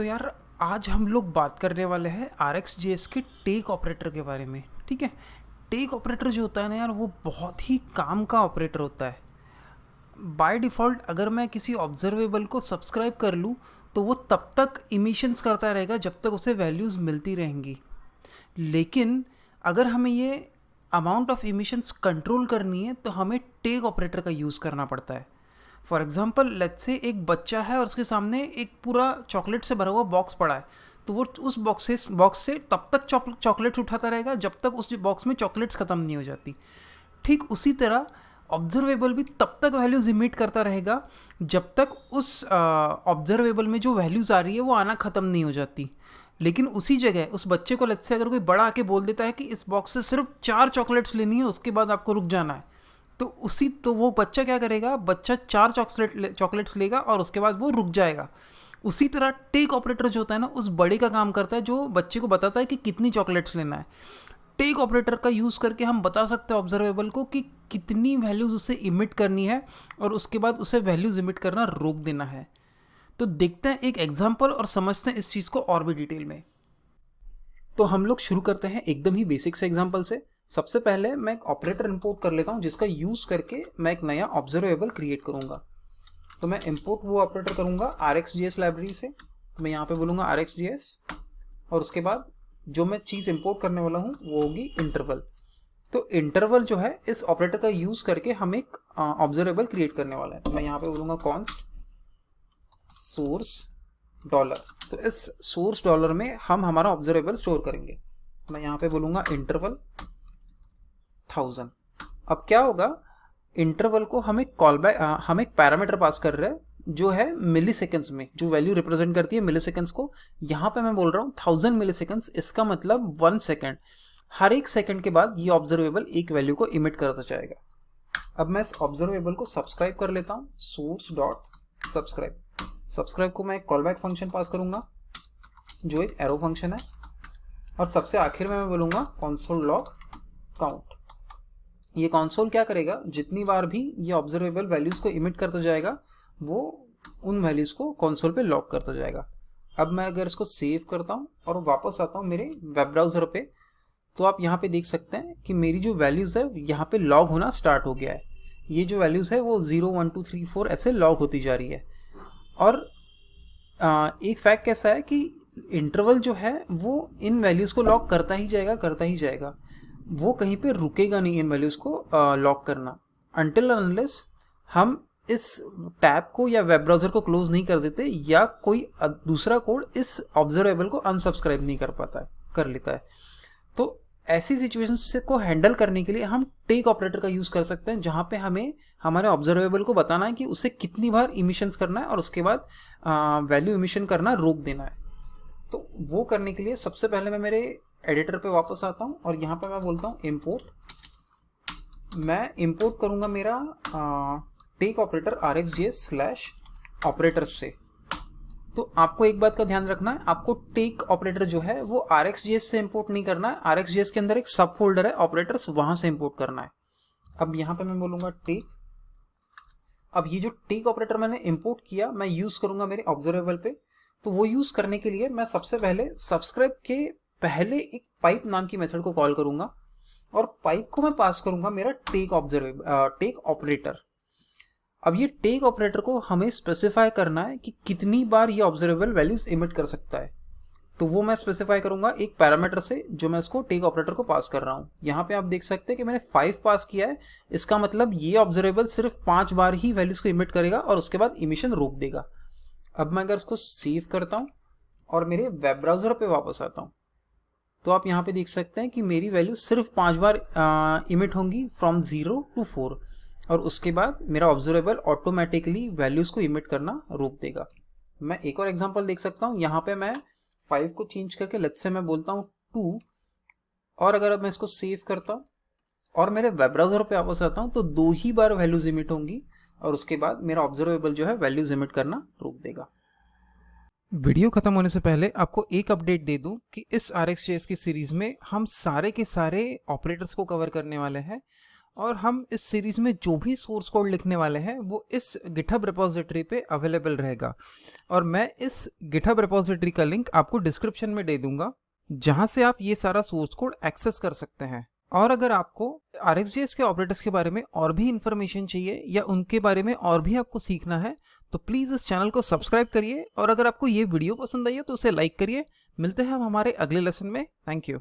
तो यार आज हम लोग बात करने वाले हैं RxJS के टेक ऑपरेटर के बारे में। ठीक है। टेक ऑपरेटर जो होता है ना यार, वो बहुत ही काम का ऑपरेटर होता है। बाय डिफ़ॉल्ट अगर मैं किसी ऑब्जर्वेबल को सब्सक्राइब कर लूँ तो वो तब तक इमिशंस करता रहेगा जब तक उसे वैल्यूज़ मिलती रहेंगी। लेकिन अगर हमें ये अमाउंट ऑफ इमिशंस कंट्रोल करनी है तो हमें टेक ऑपरेटर का यूज़ करना पड़ता है। फॉर एग्जाम्पल लेट्स से एक बच्चा है और उसके सामने एक पूरा चॉकलेट से भरा हुआ बॉक्स पड़ा है, तो वो उस बॉक्स से तब तक चॉकलेट्स उठाता रहेगा जब तक उस बॉक्स में चॉकलेट्स ख़त्म नहीं हो जाती। ठीक उसी तरह ऑब्जर्वेबल भी तब तक वैल्यूज इमिट करता रहेगा जब तक उस ऑब्जर्वेबल में जो वैल्यूज़ आ रही है वो आना ख़त्म नहीं हो जाती। लेकिन उसी जगह उस बच्चे को लेट्स से अगर कोई बड़ा आके बोल देता है कि इस बॉक्स से सिर्फ 4 चॉकलेट्स लेनी है, उसके बाद आपको रुक जाना है, तो वो बच्चा क्या करेगा, बच्चा 4 चॉकलेट्स लेगा और उसके बाद वो रुक जाएगा। उसी तरह टेक ऑपरेटर जो होता है ना, उस बड़े का काम करता है जो बच्चे को बताता है कि कितनी चॉकलेट्स लेना है। टेक ऑपरेटर का यूज़ करके हम बता सकते हैं ऑब्जर्वेबल को कि कितनी वैल्यूज़ उसे इमिट करनी है और उसके बाद उसे वैल्यूज़ इमिट करना रोक देना है। तो देखते हैं एक एग्जाम्पल और समझते हैं इस चीज़ को और भी डिटेल में। तो हम लोग शुरू करते हैं एकदम ही बेसिक से एग्जाम्पल से। सबसे पहले मैं एक ऑपरेटर इंपोर्ट कर लेता हूँ जिसका यूज़ करके मैं एक नया ऑब्जर्वेबल क्रिएट करूँगा। तो मैं इंपोर्ट वो ऑपरेटर करूँगा RxJS लाइब्रेरी से। तो मैं यहाँ पे बोलूँगा RxJS और उसके बाद जो मैं चीज़ इंपोर्ट करने वाला हूँ वो होगी इंटरवल। तो इंटरवल जो है इस ऑपरेटर का यूज़ करके हम एक ऑब्जर्वेबल क्रिएट करने वाला है। तो मैं यहाँ पे बोलूँगा कॉन्स्ट सोर्स डॉलर। तो इस सोर्स डॉलर में हम हमारा ऑब्जर्वेबल स्टोर करेंगे। मैं यहाँ पे बोलूँगा इंटरवल 1000। अब क्या होगा, इंटरवल को हम एक हम एक पैरामीटर पास कर रहे हैं जो है मिली सेकेंड्स में, जो वैल्यू रिप्रेजेंट करती है मिली सेकेंड्स को। यहाँ पे मैं बोल रहा हूँ 1000 मिली सेकेंड्स, इसका मतलब 1 सेकेंड। हर एक सेकेंड के बाद ये ऑब्जर्वेबल एक वैल्यू को इमिट करता जाएगा। अब मैं इस ऑब्जर्वेबल को सब्सक्राइब कर लेता हूँ, सोर्स डॉट सब्सक्राइब। सब्सक्राइब को मैं एक कॉलबैक फंक्शन पास करूँगा जो एक एरो फंक्शन है, और सबसे आखिर में मैं बोलूँगा console log count। ये कंसोल क्या करेगा, जितनी बार भी ये ऑब्जर्वेबल वैल्यूज़ को इमिट करता जाएगा वो उन वैल्यूज़ को कंसोल पे लॉग करता जाएगा। अब मैं अगर इसको सेव करता हूँ और वापस आता हूँ मेरे वेब ब्राउज़र पे, तो आप यहाँ पे देख सकते हैं कि मेरी जो वैल्यूज़ है यहाँ पे लॉग होना स्टार्ट हो गया है। ये जो वैल्यूज़ है वो 0 1 2 3 4 ऐसे लॉग होती जा रही है। और एक फैक्ट कैसा है कि इंटरवल जो है वो इन वैल्यूज़ को लॉक करता ही जाएगा, वो कहीं पे रुकेगा नहीं इन वैल्यूज़ को लॉक करना, अनटिल अनलेस हम इस टैब को या वेब ब्राउज़र को क्लोज नहीं कर देते या कोई दूसरा कोड इस ऑब्जर्वेबल को अनसब्सक्राइब नहीं कर लेता है। तो ऐसी सिचुएशंस को हैंडल करने के लिए हम टेक ऑपरेटर का यूज़ कर सकते हैं, जहाँ पे हमें हमारे ऑब्जर्वेबल को बताना है कि उसे कितनी बार इमिशंस करना है और उसके बाद वैल्यू इमिशन करना रोक देना है। तो वो करने के लिए सबसे पहले मैं मेरे एडिटर पे वापस आता हूँ और यहाँ पे मैं बोलता हूँ इम्पोर्ट। मैं इम्पोर्ट करूँगा मेरा टेक ऑपरेटर RxJS/ऑपरेटर्स से। तो आपको एक बात का ध्यान रखना है, आपको टेक ऑपरेटर जो है वो RxJS से इंपोर्ट नहीं करना है। RxJS के अंदर एक सब फोल्डर है ऑपरेटर्स, वहां से इंपोर्ट करना है। अब यहाँ पे मैं बोलूंगा टेक। अब ये जो टेक ऑपरेटर मैंने इंपोर्ट किया मैं यूज करूंगा मेरे ऑब्जर्वेबल पे। तो वो यूज करने के लिए मैं सबसे पहले सब्सक्राइब के पहले एक पाइप नाम की मेथड को कॉल करूंगा और पाइप को मैं पास करूंगा मेरा टेक ऑपरेटर। अब ये टेक ऑपरेटर को हमें स्पेसिफाई करना है कि कितनी बार ये ऑब्जर्वेबल वैल्यूज इमिट कर सकता है। तो वो मैं स्पेसिफाई करूंगा एक पैरामीटर से जो मैं इसको टेक ऑपरेटर को पास कर रहा हूँ। यहाँ पे आप देख सकते हैं कि मैंने 5 पास किया है। इसका मतलब ये ऑब्जर्वेबल सिर्फ 5 बार ही वैल्यूज को इमिट करेगा और उसके बाद इमिशन रोक देगा। अब मैं अगर इसको सेव करता हूँ और मेरे वेब ब्राउजर पे वापस आता हूँ, तो आप यहाँ पे देख सकते हैं कि मेरी वैल्यू सिर्फ 5 बार इमिट होंगी फ्रॉम 0 to 4, और उसके बाद मेरा ऑब्जर्वेबल ऑटोमेटिकली वैल्यूज़ को इमिट करना रोक देगा। मैं एक और एग्जांपल देख सकता हूँ। यहाँ पे मैं 5 को चेंज करके लेट्स से मैं बोलता हूँ 2, और अगर अब मैं इसको सेव करता हूँ और मेरे वेब ब्राउजर पे वापस आता हूँ तो 2 ही बार वैल्यूज इमिट होंगी और उसके बाद मेरा ऑब्जर्वेबल जो है वैल्यूज इमिट करना रोक देगा। वीडियो खत्म होने से पहले आपको एक अपडेट दे दूं कि इस RxJS की सीरीज में हम सारे के सारे ऑपरेटर्स को कवर करने वाले हैं। और हम इस सीरीज़ में जो भी सोर्स कोड लिखने वाले हैं वो इस गिटहब रिपोजिटरी पे अवेलेबल रहेगा, और मैं इस गिटहब रिपोजिटरी का लिंक आपको डिस्क्रिप्शन में दे दूंगा, जहां से आप ये सारा सोर्स कोड एक्सेस कर सकते हैं। और अगर आपको RxJS के ऑपरेटर्स के बारे में और भी इंफॉर्मेशन चाहिए या उनके बारे में और भी आपको सीखना है तो प्लीज़ इस चैनल को सब्सक्राइब करिए, और अगर आपको ये वीडियो पसंद आई हो तो उसे लाइक करिए। मिलते हैं हम हमारे अगले लेसन में। Thank you.